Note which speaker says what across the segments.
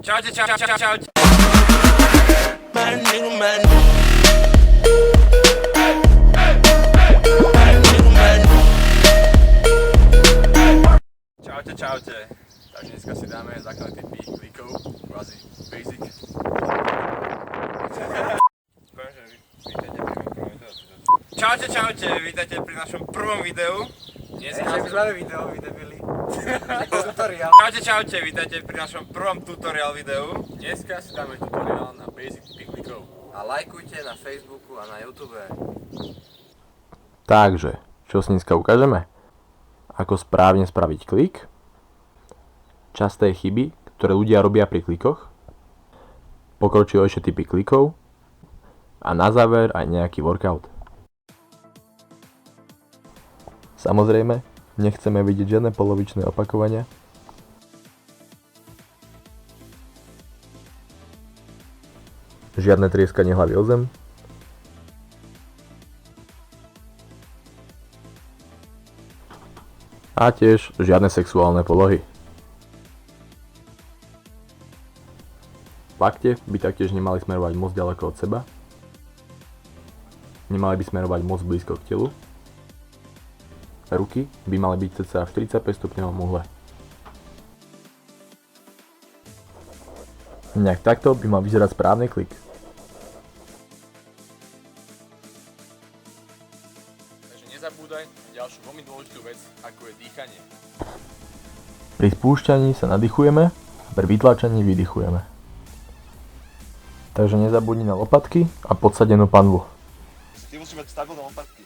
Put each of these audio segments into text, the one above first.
Speaker 1: Čaute, čaute. Čaute. Takže dneska si dáme základné typy klikov, kvázi basic. Čaute, vítajte pri našom prvom videu.
Speaker 2: Dneska si máme video, vy debili. Tutoriál.
Speaker 1: Čaute, vítajte pri našom prvom tutoriál videu. Dneska si dáme tutoriál na basic typy klikov.
Speaker 2: A lajkujte na Facebooku a na YouTube.
Speaker 3: Takže, čo si dneska ukážeme? Ako správne spraviť klik, časté chyby, ktoré ľudia robia pri klikoch, pokročilejšie typy klikov a na záver aj nejaký workout. Samozrejme, nechceme vidieť žiadne polovičné opakovania. Žiadne trieskanie hlavy o zem. A tiež žiadne sexuálne polohy. Lakte by taktiež nemali smerovať moc ďaleko od seba. Nemali by smerovať moc blízko k telu. Ruky by mali byť cca v 45 stupňovom uhle. Nejak takto by mal vyzerať správny klik.
Speaker 1: Takže nezabúdaj na ďalšiu veľmi dôležitú vec, ako je dýchanie.
Speaker 3: Pri spúšťaní sa nadýchujeme a pri vytlačaní vydychujeme. Takže nezabudni na lopatky a podsadenú panvu.
Speaker 4: Ty musíš mať stabilné lopatky.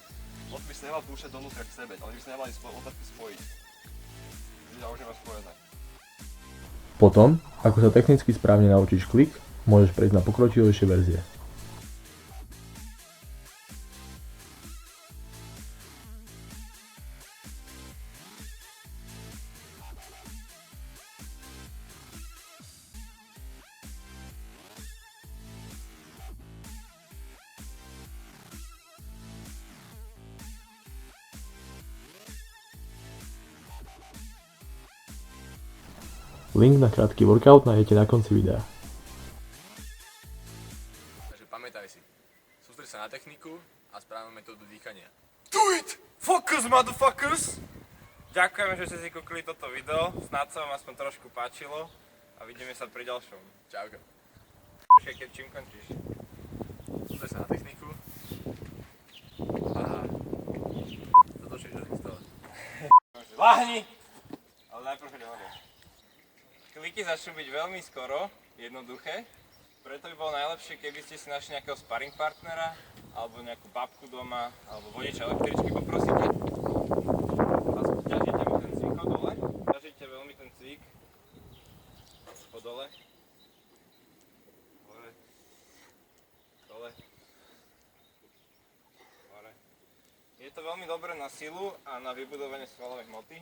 Speaker 4: Moc by si nemal púšťať donútra k sebe, ale by si nemali lopatky spojiť. Vidíš, už nemáš spojené.
Speaker 3: Potom, ako sa technicky správne naučíš klik, môžeš prejsť na pokročilejšie verzie. Link na krátky workout nájdete na konci videa.
Speaker 1: Takže pamätaj si, sústreď sa na techniku a správnu metódu dýchania.
Speaker 4: Do it!
Speaker 1: Focus, motherfuckers! Ďakujeme, že ste si kúkli toto video, snáď sa vám aspoň trošku páčilo a vidíme sa pri ďalšom. Čauko. Keď čím končíš? Sústreď sa na techniku a toto všetko existovať. Láhni! Ale najprv choď hore. Kliky začnú byť veľmi skoro, jednoduché, preto by bolo najlepšie, keby ste si našli nejakého sparring partnera, alebo nejakú babku doma, alebo vodiča električky poprosíte. A ťažíte mu ten cvik od dole, ťažíte veľmi ten cvik po dole, hore, dole, hore. Je to veľmi dobré na silu a na vybudovanie svalovej hmoty.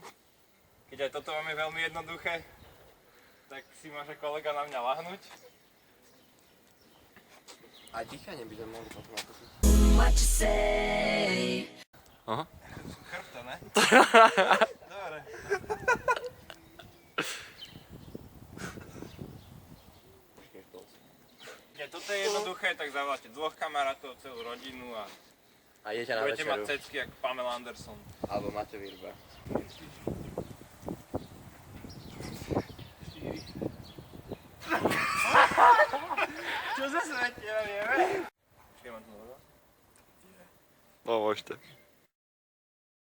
Speaker 1: Keď aj toto máme veľmi jednoduché, tak si môže kolega na mňa lahnúť.
Speaker 2: A dýchanie by sme mohli potom nakúpiť.
Speaker 1: Aha. Chrbta, ne? Dobre. Keď toto je jednoduché, tak zavoláte dvoch kamarátov, celú rodinu a
Speaker 2: idete na
Speaker 1: budete mať
Speaker 2: večeru.
Speaker 1: cecky ako Pamela Anderson.
Speaker 2: Alebo Matej Virba.
Speaker 1: Čo sa svetia, vieme? Počkej, mám to
Speaker 4: No, môžete.